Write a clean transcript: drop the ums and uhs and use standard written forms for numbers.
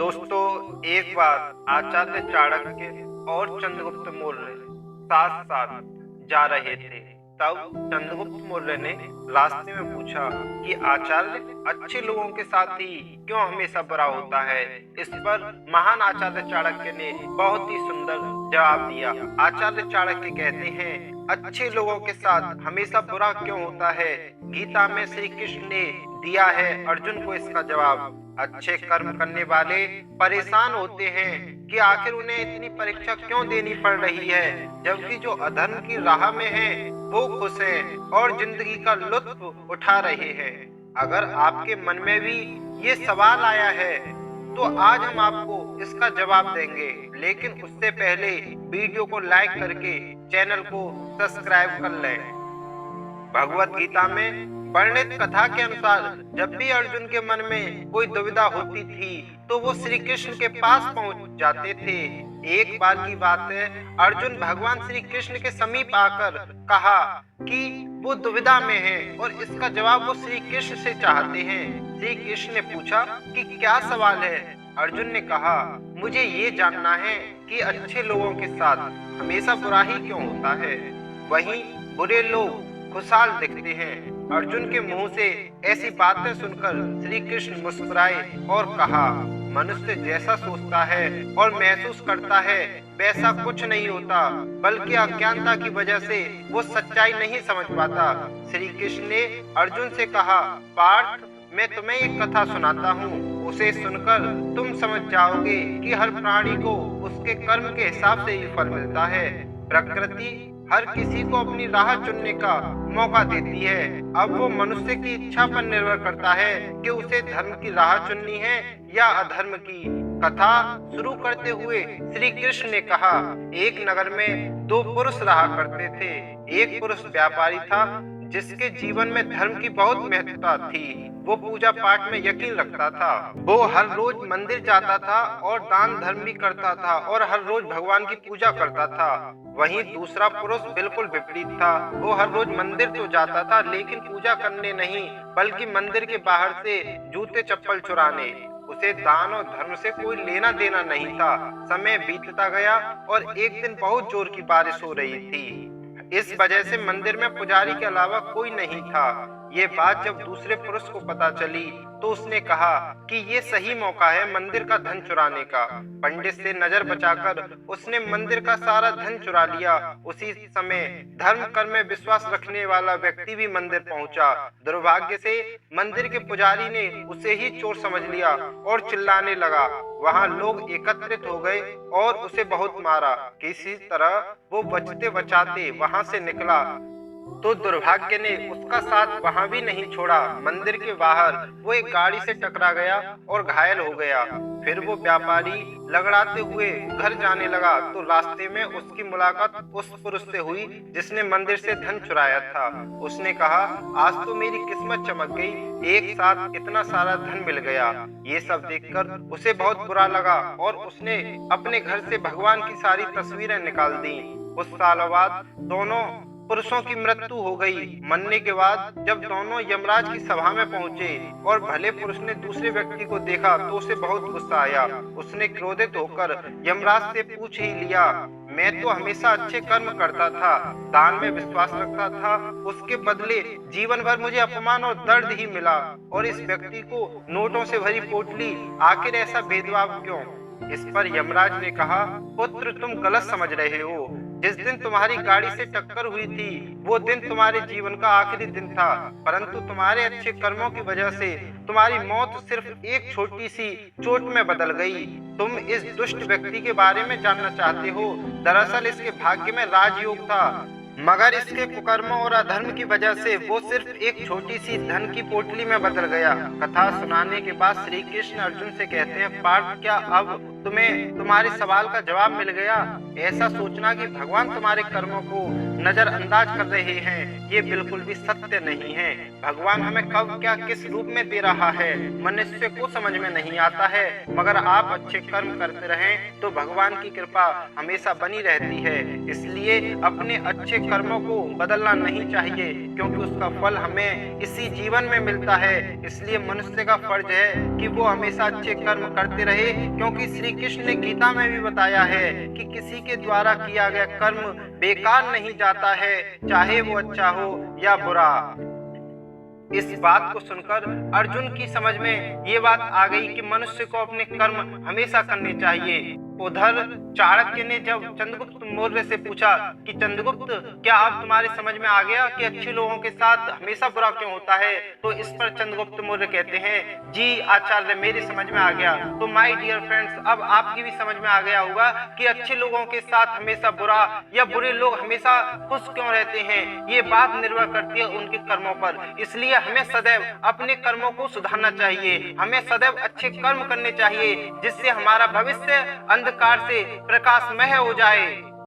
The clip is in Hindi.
दोस्तों, एक बार आचार्य चाणक्य और चंद्रगुप्त मौर्य साथ साथ जा रहे थे। तब चंद्रगुप्त मौर्य ने रास्ते में पूछा कि आचार्य, अच्छे लोगों के साथ ही क्यों हमेशा बुरा होता है। इस पर महान आचार्य चाणक्य ने बहुत ही सुंदर जवाब दिया। आचार्य चाणक्य कहते हैं, अच्छे लोगों के साथ हमेशा बुरा क्यों होता है। गीता में श्री कृष्ण ने दिया है अर्जुन को इसका जवाब। अच्छे कर्म करने वाले परेशान होते हैं कि आखिर उन्हें इतनी परीक्षा क्यों देनी पड़ रही है, जबकि जो अधर्म की राह में हैं वो खुश हैं और जिंदगी का लुत्फ उठा रहे हैं। अगर आपके मन में भी ये सवाल आया है तो आज हम आपको इसका जवाब देंगे, लेकिन उससे पहले वीडियो को लाइक करके चैनल को सब्सक्राइब कर लें। भगवत गीता में वर्णित कथा के अनुसार जब भी अर्जुन के मन में कोई दुविधा होती थी तो वो श्री कृष्ण के पास पहुंच जाते थे। एक बार की बात है, अर्जुन भगवान श्री कृष्ण के समीप आकर कहा कि वो दुविधा में है और इसका जवाब वो श्री कृष्ण से चाहते हैं। श्री कृष्ण ने पूछा कि क्या सवाल है। अर्जुन ने कहा, मुझे ये जानना है कि अच्छे लोगों के साथ हमेशा बुरा ही क्यों होता है, वहीं बुरे लोग खुशहाल दिखते हैं। अर्जुन के मुंह से ऐसी बातें सुनकर श्री कृष्ण मुस्कुराए और कहा, मनुष्य जैसा सोचता है और महसूस करता है वैसा कुछ नहीं होता, बल्कि अज्ञानता की वजह से वो सच्चाई नहीं समझ पाता। श्री कृष्ण ने अर्जुन से कहा, पार्थ, मैं तुम्हें एक कथा सुनाता हूँ, उसे सुनकर तुम समझ जाओगे कि हर प्राणी को उसके कर्म के हिसाब से ही फल मिलता है। प्रकृति हर किसी को अपनी राह चुनने का मौका देती है। अब वो मनुष्य की इच्छा पर निर्भर करता है कि उसे धर्म की राह चुननी है या अधर्म की। कथा शुरू करते हुए श्री कृष्ण ने कहा, एक नगर में दो पुरुष रहा करते थे। एक पुरुष व्यापारी था जिसके जीवन में धर्म की बहुत महत्वता थी। वो पूजा पाठ में यकीन रखता था। वो हर रोज मंदिर जाता था और दान धर्म भी करता था और हर रोज भगवान की पूजा करता था। वहीं दूसरा पुरुष बिल्कुल विपरीत था। वो हर रोज मंदिर तो जाता था, लेकिन पूजा करने नहीं, बल्कि मंदिर के बाहर से जूते चप्पल चुराने। उसे दान और धर्म से कोई लेना देना नहीं था। समय बीतता गया और एक दिन बहुत जोर की बारिश हो रही थी। इस वजह से मंदिर में पुजारी के अलावा कोई नहीं था। ये बात जब दूसरे पुरुष को पता चली तो उसने कहा कि ये सही मौका है मंदिर का धन चुराने का। पंडित से नजर बचाकर उसने मंदिर का सारा धन चुरा लिया। उसी समय धर्म कर्म में विश्वास रखने वाला व्यक्ति भी मंदिर पहुंचा। दुर्भाग्य से मंदिर के पुजारी ने उसे ही चोर समझ लिया और चिल्लाने लगा। वहां लोग एकत्रित हो गए और उसे बहुत मारा। किसी तरह वो बचते बचाते वहां से निकला तो दुर्भाग्य ने उसका साथ वहां भी नहीं छोड़ा। मंदिर के बाहर वो एक गाड़ी से टकरा गया और घायल हो गया। फिर वो व्यापारी लगड़ाते हुए घर जाने लगा तो रास्ते में उसकी मुलाकात उस पुरुष से हुई जिसने मंदिर से धन चुराया था। उसने कहा, आज तो मेरी किस्मत चमक गई, एक साथ इतना सारा धन मिल गया। ये सब देखकर उसे बहुत बुरा लगा और उसने अपने घर से भगवान की सारी तस्वीरें निकाल दी। कुछ सालों बाद दोनों पुरुषों की मृत्यु हो गई। मरने के बाद जब दोनों यमराज की सभा में पहुंचे और भले पुरुष ने दूसरे व्यक्ति को देखा तो उसे बहुत गुस्सा आया। उसने क्रोधित होकर यमराज से पूछ ही लिया, मैं तो हमेशा अच्छे कर्म करता था, दान में विश्वास रखता था, उसके बदले जीवन भर मुझे अपमान और दर्द ही मिला, और इस व्यक्ति को नोटों से भरी पोटली, आखिर ऐसा भेदभाव क्यों। इस पर यमराज ने कहा, पुत्र, तुम गलत समझ रहे हो। जिस दिन तुम्हारी गाड़ी से टक्कर हुई थी वो दिन तुम्हारे जीवन का आखिरी दिन था, परंतु तुम्हारे अच्छे कर्मों की वजह से तुम्हारी मौत सिर्फ एक छोटी सी चोट में बदल गई। तुम इस दुष्ट व्यक्ति के बारे में जानना चाहते हो। दरअसल इसके भाग्य में राजयोग था, मगर इसके कुकर्मों और अधर्म की वजह से वो सिर्फ एक छोटी सी धन की पोटली में बदल गया। कथा सुनाने के बाद श्री कृष्ण अर्जुन से कहते हैं, पार्थ, क्या अब तुम्हें तुम्हारे सवाल का जवाब मिल गया। ऐसा सोचना कि भगवान तुम्हारे कर्मों को नजरअंदाज कर रहे हैं, ये बिल्कुल भी सत्य नहीं है। भगवान हमें कब क्या किस रूप में दे रहा है मनुष्य को समझ में नहीं आता है, मगर आप अच्छे कर्म करते रहें तो भगवान की कृपा हमेशा बनी रहती है। इसलिए अपने अच्छे कर्मों को बदलना नहीं चाहिए, क्योंकि उसका फल हमें इसी जीवन में मिलता है। इसलिए मनुष्य का फर्ज है कि वो हमेशा अच्छे कर्म करते रहे, क्योंकि श्री कृष्ण ने गीता में भी बताया है कि किसी के द्वारा किया गया कर्म बेकार नहीं जाता है, चाहे वो अच्छा हो या बुरा। इस बात को सुनकर अर्जुन की समझ में ये बात आ गई कि मनुष्य को अपने कर्म हमेशा करने चाहिए। उधर चाणक्य ने जब चंद्रगुप्त मौर्य से पूछा कि चंद्रगुप्त, क्या अब तुम्हारे समझ में आ गया कि अच्छे लोगों के साथ हमेशा बुरा क्यों होता है? तो इस पर चंद्रगुप्त मौर्य कहते हैं, जी आचार्य, मेरी समझ में आ गया। तो माय डियर फ्रेंड्स, अब आपकी भी समझ में आ गया होगा कि अच्छे लोगों के साथ हमेशा बुरा या बुरे लोग हमेशा खुश क्यों रहते हैं। ये बात निर्भर करती है उनके कर्मों पर। इसलिए हमें सदैव अपने कर्मों को सुधारना चाहिए, हमें सदैव अच्छे कर्म करने चाहिए, जिससे हमारा भविष्य अंधकार से प्रकाशमय हो जाए।